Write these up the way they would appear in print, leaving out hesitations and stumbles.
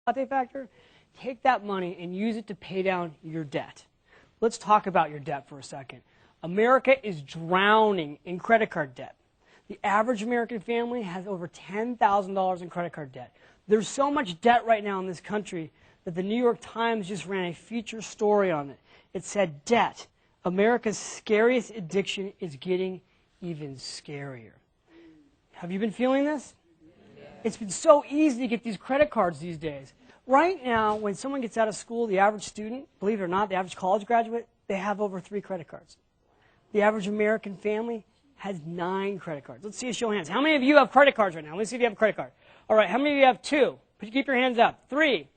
latte factor, take that money and use it to pay down your debt. Let's talk about your debt for a second. America is drowning in credit card debt. The average American family has over $10,000 in credit card debt. There's so much debt right now in this country that the New York Times just ran a feature story on it. It said, debt, America's scariest addiction, is getting even scarier. Have you been feeling this? It's been so easy to get these credit cards these days. Right now, when someone gets out of school, the average student, believe it or not, the average college graduate, they have over 3 credit cards. The average American family has 9 credit cards. Let's see a show of hands. How many of you have credit cards right now? Let's see if you have a credit card. All right, how many of you have 2? Keep your hands up. 3,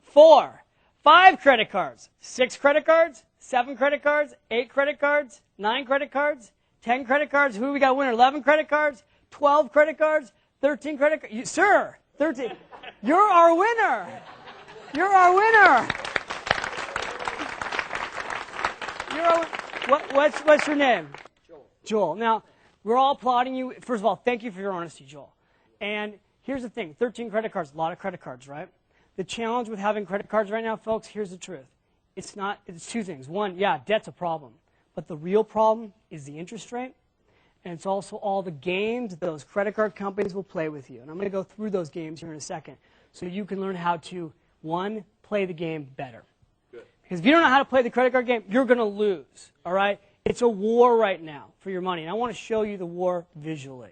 4, 5 credit cards. 6 credit cards? 7 credit cards? 8 credit cards? 9 credit cards? 10 credit cards? Who we got a winner? 11 credit cards? 12 credit cards? 13 credit cards? Sir, 13. You're our winner. You're our winner. What's your name? Joel. Now, we're all applauding you. First of all, thank you for your honesty, Joel. And here's the thing. 13 credit cards, a lot of credit cards, right? The challenge with having credit cards right now, folks, here's the truth. It's 2 things. One, yeah, debt's a problem. But the real problem is the interest rate. And it's also all the games that those credit card companies will play with you. And I'm going to go through those games here in a second so you can learn how to, 1, play the game better. Good. Because if you don't know how to play the credit card game, you're going to lose, all right? It's a war right now for your money, and I want to show you the war visually.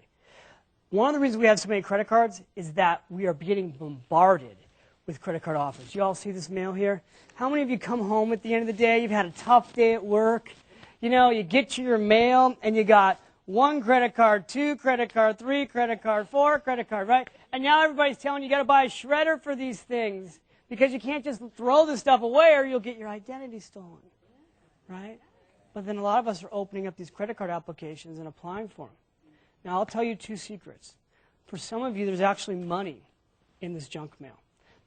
One of the reasons we have so many credit cards is that we are getting bombarded with credit card offers. You all see this mail here? How many of you come home at the end of the day, you've had a tough day at work, you know, you get to your mail, and you got 1 credit card, 2 credit card, 3 credit card, 4 credit card, right? And now everybody's telling you got to buy a shredder for these things because you can't just throw this stuff away or you'll get your identity stolen, right? But then a lot of us are opening up these credit card applications and applying for them. Now, I'll tell you 2 secrets. For some of you, there's actually money in this junk mail.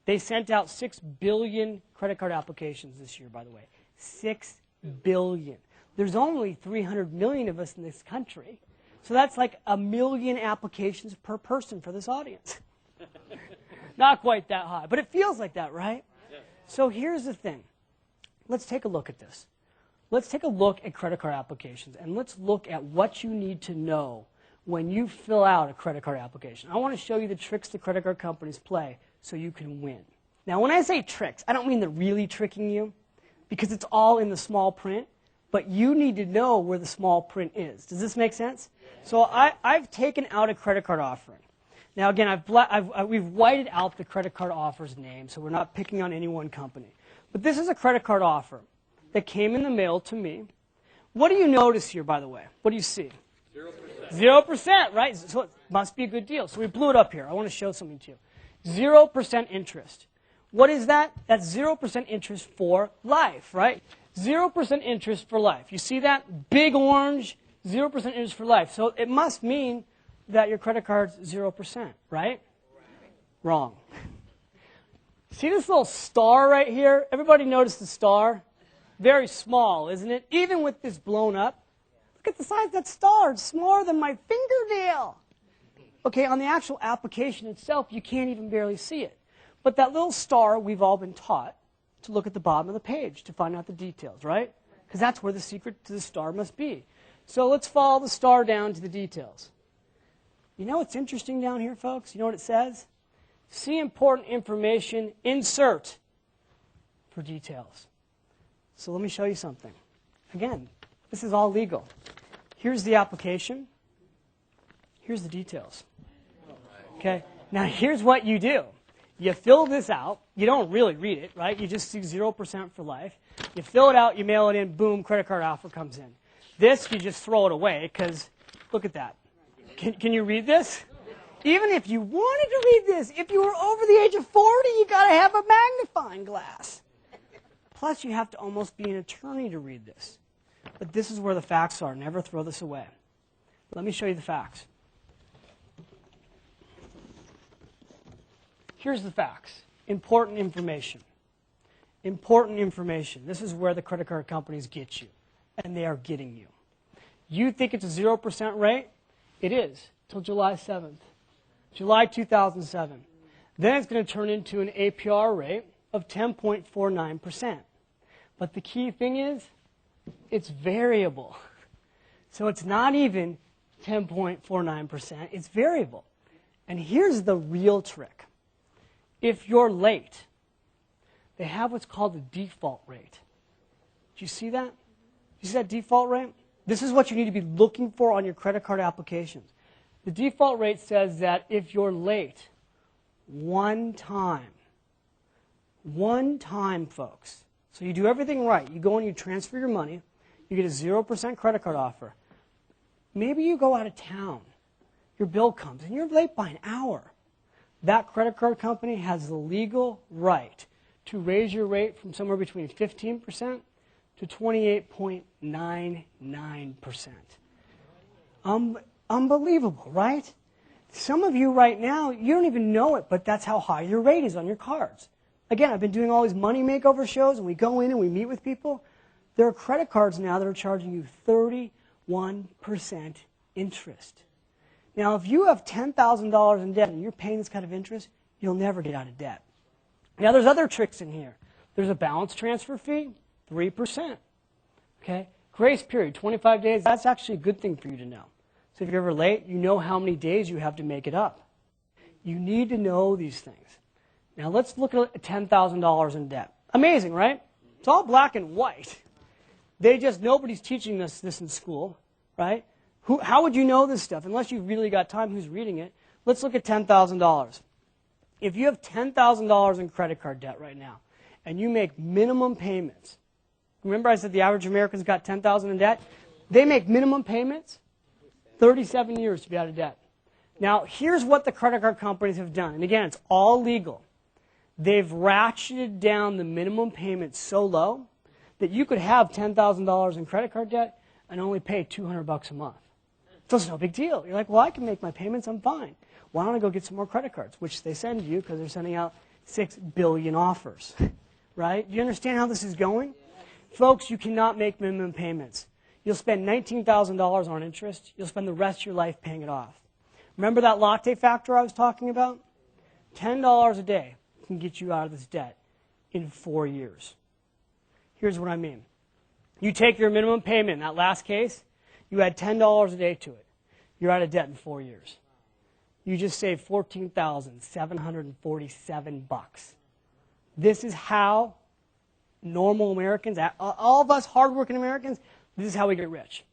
They sent out 6 billion credit card applications this year, by the way. 6 billion. There's only 300 million of us in this country. So that's like 1 million applications per person for this audience. Not quite that high, but it feels like that, right? So here's the thing. Let's take a look at this. Let's take a look at credit card applications, and let's look at what you need to know when you fill out a credit card application. I want to show you the tricks the credit card companies play so you can win. Now, when I say tricks, I don't mean they're really tricking you, because it's all in the small print, but you need to know where the small print is. Does this make sense? So I've taken out a credit card offering. Now, again, we've whited out the credit card offer's name, so we're not picking on any one company. But this is a credit card offer that came in the mail to me. What do you notice here, by the way? What do you see? 0%. 0%, right? So it must be a good deal. So we blew it up here. I want to show something to you. 0% interest. What is that? That's 0% interest for life, right? 0% interest for life. You see that? Big orange, 0% interest for life. So it must mean that your credit card's 0%, right? Wrong. See this little star right here? Everybody notice the star? Very small, isn't it? Even with this blown up. Look at the size of that star. It's smaller than my fingernail. Okay, on the actual application itself, you can't even barely see it. But that little star, we've all been taught to look at the bottom of the page to find out the details, right? Because that's where the secret to the star must be. So let's follow the star down to the details. You know what's interesting down here, folks? You know what it says? See important information, insert for details. So let me show you something. Again, this is all legal. Here's the application. Here's the details. Okay? Now here's what you do. You fill this out. You don't really read it, right? You just see 0% for life. You fill it out, you mail it in, boom, credit card offer comes in. This, you just throw it away because, look at that. Can you read this? Even if you wanted to read this, if you were over the age of 40, you got to have a magnifying glass. Plus, you have to almost be an attorney to read this. But this is where the facts are. Never throw this away. Let me show you the facts. Here's the facts. Important information. Important information. This is where the credit card companies get you. And they are getting you. You think it's a 0% rate? It is, till July 7th. July 2007. Then it's going to turn into an APR rate of 10.49%. But the key thing is, it's variable. So it's not even 10.49%, it's variable. And here's the real trick. If you're late, they have what's called the default rate. Do you see that? You see that default rate? This is what you need to be looking for on your credit card applications. The default rate says that if you're late one time, folks, so you do everything right. You go and you transfer your money. You get a 0% credit card offer. Maybe you go out of town. Your bill comes, and you're late by an hour. That credit card company has the legal right to raise your rate from somewhere between 15% to 28.99%. Unbelievable, right? Some of you right now, you don't even know it, but that's how high your rate is on your cards. Again, I've been doing all these money makeover shows, and we go in and we meet with people. There are credit cards now that are charging you 31% interest. Now, if you have $10,000 in debt and you're paying this kind of interest, you'll never get out of debt. Now, there's other tricks in here. There's a balance transfer fee, 3%. Okay? Grace period, 25 days. That's actually a good thing for you to know. So if you're ever late, you know how many days you have to make it up. You need to know these things. Now, let's look at $10,000 in debt. Amazing, right? It's all black and white. Nobody's teaching us this in school, right? How would you know this stuff? Unless you've really got time who's reading it. Let's look at $10,000. If you have $10,000 in credit card debt right now, and you make minimum payments, remember I said the average American's got $10,000 in debt? They make minimum payments 37 years to be out of debt. Now, here's what the credit card companies have done. And again, it's all legal. They've ratcheted down the minimum payment so low that you could have $10,000 in credit card debt and only pay $200 a month. So it's no big deal. You're like, well, I can make my payments, I'm fine. Why don't I go get some more credit cards? Which they send you because they're sending out 6 billion offers. Right? Do you understand how this is going? Folks, you cannot make minimum payments. You'll spend $19,000 on interest. You'll spend the rest of your life paying it off. Remember that latte factor I was talking about? $10 a day can get you out of this debt in 4 years. Here's what I mean. You take your minimum payment in that last case, you add $10 a day to it. You're out of debt in 4 years. You just saved $14,747. This is how normal Americans, all of us hardworking Americans, this is how we get rich.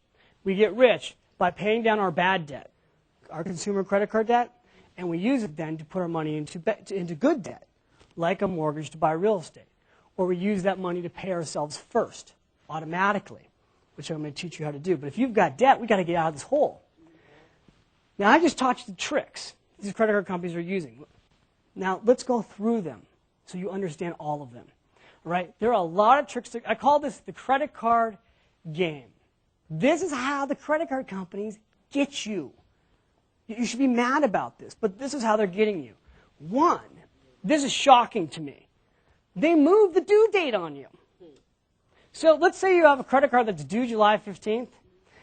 We get rich by paying down our bad debt, our consumer credit card debt, and we use it then to put our money into good debt, like a mortgage to buy real estate. Or we use that money to pay ourselves first, automatically, which I'm going to teach you how to do. But if you've got debt, we've got to get out of this hole. Now, I just taught you the tricks these credit card companies are using. Now, let's go through them so you understand all of them. All right? There are a lot of tricks. I call this the credit card game. This is how the credit card companies get you. You should be mad about this, but this is how they're getting you. One, this is shocking to me. They move the due date on you. So let's say you have a credit card that's due July 15th.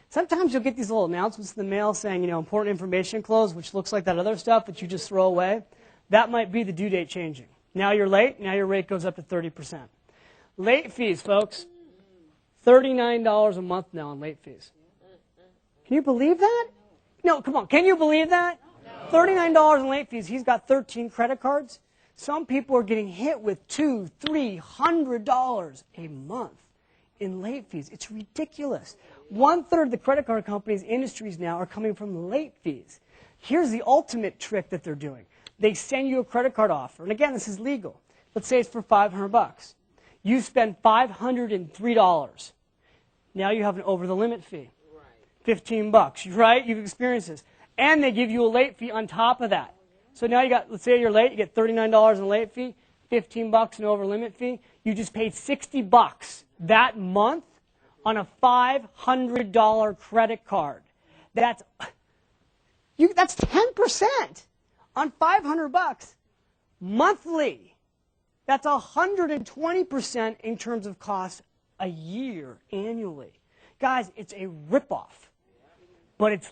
Sometimes you'll get these little announcements in the mail saying, important information closed, which looks like that other stuff that you just throw away. That might be the due date changing. Now you're late. Now your rate goes up to 30%. Late fees, folks. $39 a month now on late fees. Can you believe that? No, come on. Can you believe that? No. $39 in late fees. He's got 13 credit cards. Some people are getting hit with $200, $300 a month in late fees. It's ridiculous. 1/3 of the credit card companies' industries now are coming from late fees. Here's the ultimate trick that they're doing. They send you a credit card offer. And again, this is legal. Let's say it's for $500. You spend $503. Now you have an over-the-limit fee. $15, right? You've experienced this. And they give you a late fee on top of that. So now you got, let's say you're late, you get $39 in a late fee, $15 in over-limit fee. You just paid $60 that month on a $500 credit card. That's 10% on $500 monthly. That's 120% in terms of cost a year annually. Guys, it's a ripoff, but it's